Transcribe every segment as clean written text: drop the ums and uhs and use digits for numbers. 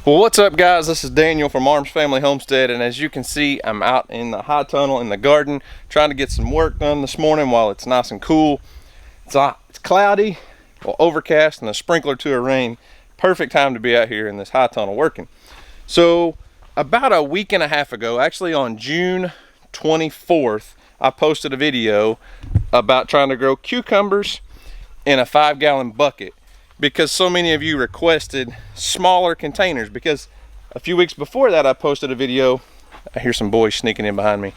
Well, what's up guys, this is Daniel from Arms Family Homestead, and as you can see, I'm out in the high tunnel in the garden trying to get some work done this morning while it's nice and cool. It's cloudy, well, overcast, and a sprinkler to a rain. Perfect time to be out here in this high tunnel working. So about a week and a half ago, actually on June 24th, I posted a video about trying to grow cucumbers in a 5-gallon bucket, because so many of you requested smaller containers. Because a few weeks before that, I posted a video. I hear some boys sneaking in behind me.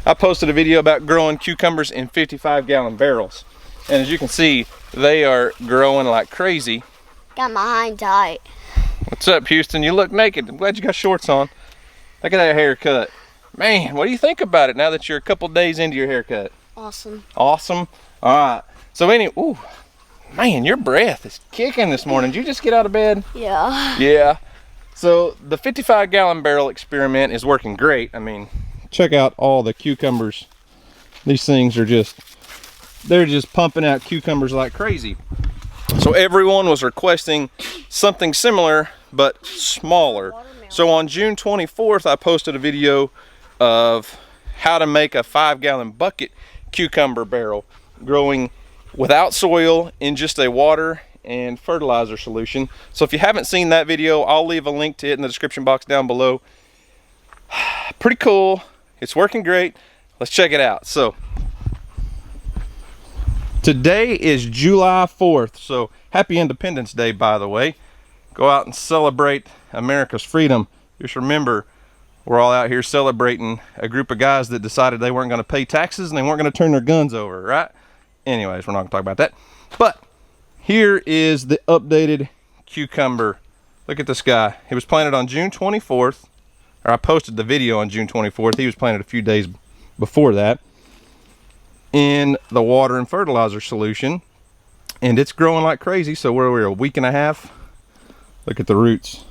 I posted a video about growing cucumbers in 55-gallon barrels, and as you can see, they are growing like crazy. Got my hind tight. What's up, Houston? You look naked. I'm glad you got shorts on. Look at that haircut. Man, what do you think about it now that you're a couple days into your haircut? Awesome. Awesome. All right. So anyway, ooh. Man, your breath is kicking this morning. Did you just get out of bed? Yeah. Yeah. So the 55-gallon barrel experiment is working great. I mean, check out all the cucumbers. These things are they're just pumping out cucumbers like crazy. So everyone was requesting something similar, but smaller. So on June 24th, I posted a video of how to make a 5-gallon bucket cucumber barrel growing without soil in just a water and fertilizer solution. So if you haven't seen that video, I'll leave a link to it in the description box down below. Pretty cool. It's working great. Let's check it out. So today is July 4th. So happy Independence Day, by the way. Go out and celebrate America's freedom. Just remember, we're all out here celebrating a group of guys that decided they weren't going to pay taxes and they weren't going to turn their guns over, right? Anyways, we're not gonna talk about that. But here is the updated cucumber. Look at this guy. He was planted on June 24th, or I posted the video on June 24th. He was planted a few days before that in the water and fertilizer solution, and it's growing like crazy. So we're a week and a half. Look at the roots.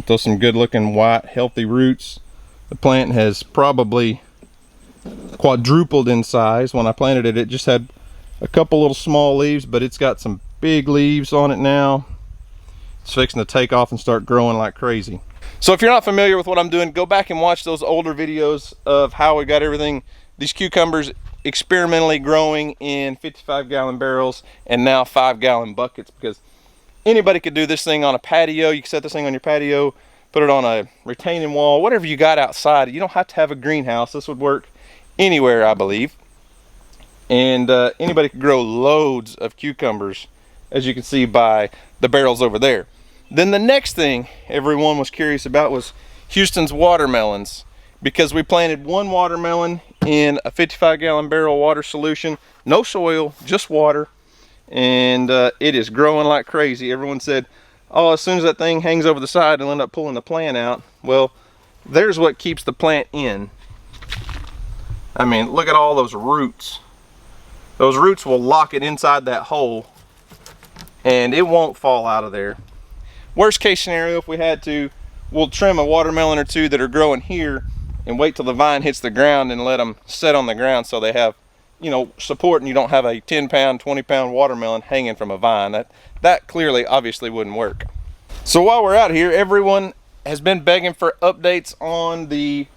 Those some good looking white healthy roots. The plant has probably quadrupled in size. When I planted it, it just had a couple little small leaves, but it's got some big leaves on it now. It's fixing to take off and start growing like crazy. So if you're not familiar with what I'm doing, go back and watch those older videos of how we got these cucumbers experimentally growing in 55-gallon barrels and now 5-gallon buckets, because anybody could do this thing on a patio. You can set this thing on your patio, put it on a retaining wall, whatever you got outside. You don't have to have a greenhouse. This would work anywhere, I believe. And anybody could grow loads of cucumbers, as you can see by the barrels over there. Then the next thing everyone was curious about was Houston's watermelons, because we planted one watermelon in a 55-gallon barrel water solution, no soil, just water, and it is growing like crazy. Everyone said, oh, as soon as that thing hangs over the side, it'll end up pulling the plant out. Well, there's what keeps the plant in. I mean, look at all those roots. Those roots will lock it inside that hole and it won't fall out of there. Worst case scenario, if we had to, we'll trim a watermelon or two that are growing here and wait till the vine hits the ground and let them set on the ground so they have, you know, support, and you don't have a 10-pound, 20-pound watermelon hanging from a vine. That clearly, obviously wouldn't work. So while we're out here, everyone has been begging for updates on the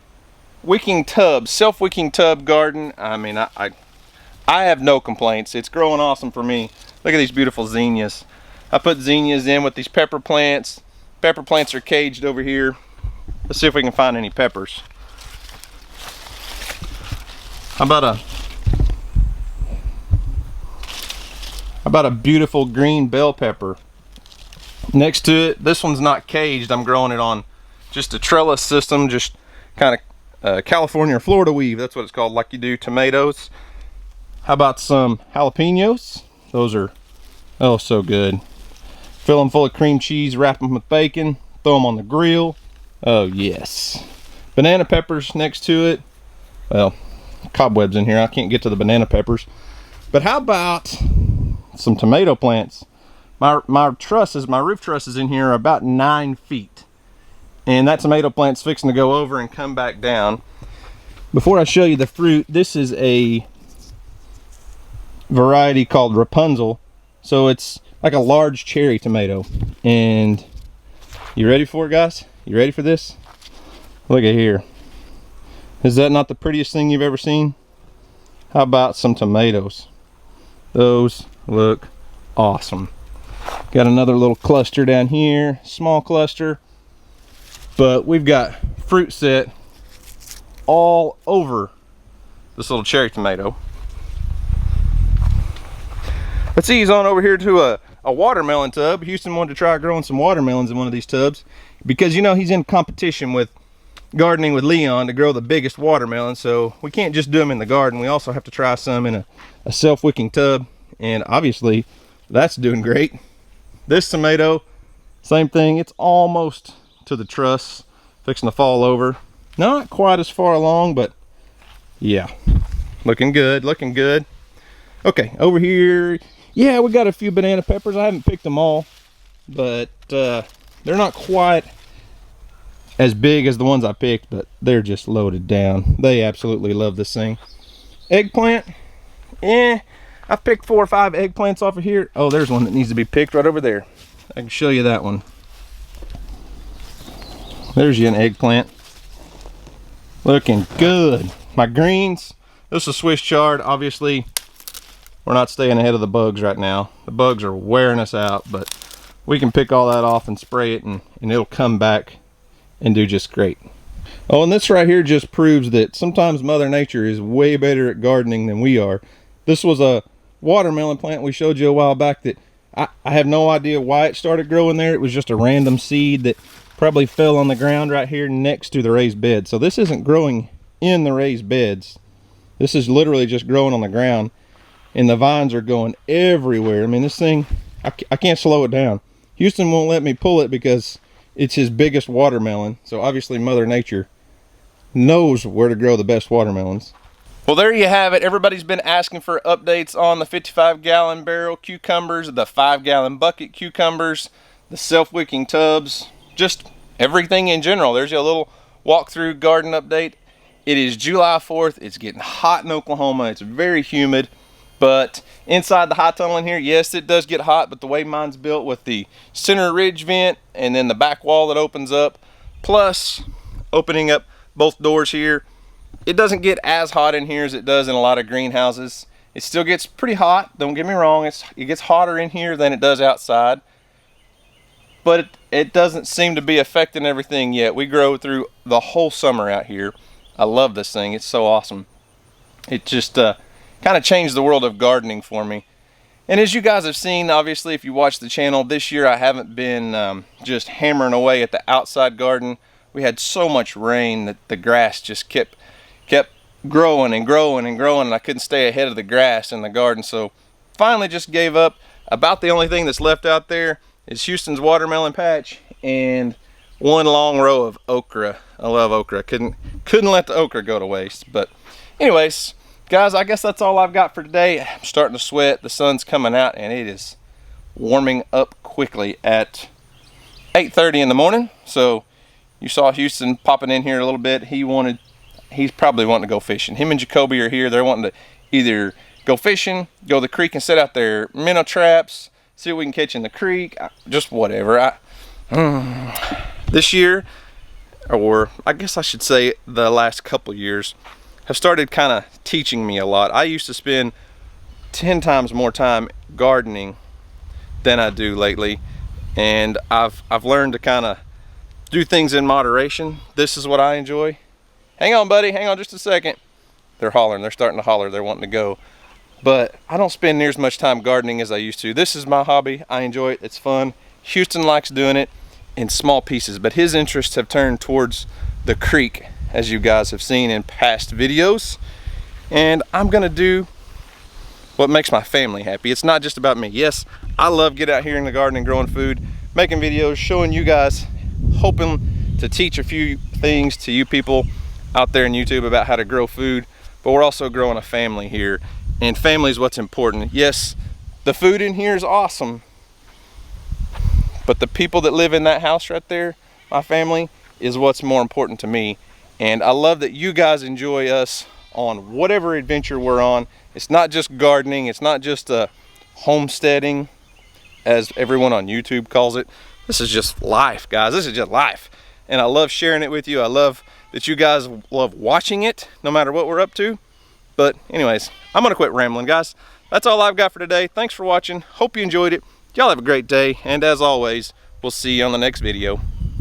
wicking tub, self-wicking tub garden. I mean, I have no complaints. It's growing awesome for me. Look at these beautiful zinnias. I put zinnias in with these pepper plants. Pepper plants are caged over here. Let's see if we can find any peppers. How about a beautiful green bell pepper? Next to it, this one's not caged. I'm growing it on just a trellis system, just kind of California or Florida weave. That's what it's called, like you do tomatoes. How about some jalapenos? Those are, oh, so good. Fill them full of cream cheese, wrap them with bacon, throw them on the grill. Oh yes. Banana peppers next to it. Well, cobwebs in here. I can't get to the banana peppers. But how about some tomato plants? My roof trusses in here are about 9 feet. And that tomato plant's fixing to go over and come back down. Before I show you the fruit, this is a variety called Rapunzel. So it's like a large cherry tomato. And you ready for it, guys? You ready for this? Look at here. Is that not the prettiest thing you've ever seen? How about some tomatoes? Those look awesome. Got another little cluster down here, small cluster. But we've got fruit set all over this little cherry tomato. Let's ease on over here to a watermelon tub. Houston wanted to try growing some watermelons in one of these tubs because, you know, he's in competition with gardening with Leon to grow the biggest watermelon. So we can't just do them in the garden. We also have to try some in a self-wicking tub. And obviously that's doing great. This tomato, same thing. It's almost to the truss, fixing to fall over. Not quite as far along, but yeah, looking good, looking good. Okay, over here, yeah, we got a few banana peppers. I haven't picked them all, but they're not quite as big as the ones I picked, but they're just loaded down. They absolutely love this thing. Eggplant, I picked 4 or 5 eggplants off of here. Oh, there's one that needs to be picked right over there. I can show you that one. There's you an eggplant. Looking good. My greens, this is Swiss chard. Obviously, we're not staying ahead of the bugs right now. The bugs are wearing us out, but we can pick all that off and spray it, and it'll come back and do just great. Oh, and this right here just proves that sometimes Mother Nature is way better at gardening than we are. This was a watermelon plant we showed you a while back that I have no idea why it started growing there. It was just a random seed that probably fell on the ground right here next to the raised bed. So this isn't growing in the raised beds. This is literally just growing on the ground, and the vines are going everywhere. I mean, this thing, I can't slow it down. Houston won't let me pull it because it's his biggest watermelon. So obviously Mother Nature knows where to grow the best watermelons. Well, there you have it. Everybody's been asking for updates on the 55-gallon barrel cucumbers, the 5-gallon bucket cucumbers, the self-wicking tubs, just everything in general. There's your little walkthrough garden update. It is July 4th. It's getting hot in Oklahoma. It's very humid, but inside the high tunnel in here, yes, it does get hot, but the way mine's built with the center ridge vent and then the back wall that opens up, plus opening up both doors here, it doesn't get as hot in here as it does in a lot of greenhouses. It still gets pretty hot, don't get me wrong. It gets hotter in here than it does outside, but it doesn't seem to be affecting everything yet. We grow through the whole summer out here. I love this thing. It's so awesome. It just kind of changed the world of gardening for me. And as you guys have seen, obviously, if you watch the channel, this year I haven't been just hammering away at the outside garden. We had so much rain that the grass just kept growing and growing and growing, and I couldn't stay ahead of the grass in the garden. So finally just gave up. About the only thing that's left out there is Houston's watermelon patch and one long row of okra. I love okra. Couldn't let the okra go to waste. But anyways, guys, I guess that's all I've got for today. I'm starting to sweat. The sun's coming out and it is warming up quickly at 8:30 in the morning. So you saw Houston popping in here a little bit. He's probably wanting to go fishing. Him and Jacoby are here. They're wanting to either go fishing, go to the creek and set out their minnow traps, see what we can catch in the creek, just whatever. This year, or I guess I should say the last couple years, have started kind of teaching me a lot. I used to spend 10 times more time gardening than I do lately, and I've learned to kind of do things in moderation. This is what I enjoy. Hang on, buddy, hang on just a second. They're hollering, they're starting to holler, they're wanting to go. But I don't spend near as much time gardening as I used to. This is my hobby, I enjoy it, it's fun. Houston likes doing it in small pieces, but his interests have turned towards the creek, as you guys have seen in past videos. And I'm gonna do what makes my family happy. It's not just about me. Yes, I love getting out here in the garden and growing food, making videos, showing you guys, hoping to teach a few things to you people out there in YouTube about how to grow food, but we're also growing a family here, and family is what's important. Yes, the food in here is awesome, but the people that live in that house right there, my family, is what's more important to me. And I love that you guys enjoy us on whatever adventure we're on. It's not just gardening, it's not just homesteading, as everyone on YouTube calls it. This is just life, guys. This is just life. And I love sharing it with you. I love that you guys love watching it, no matter what we're up to. But anyways, I'm gonna quit rambling, guys. That's all I've got for today. Thanks for watching. Hope you enjoyed it. Y'all have a great day. And as always, we'll see you on the next video.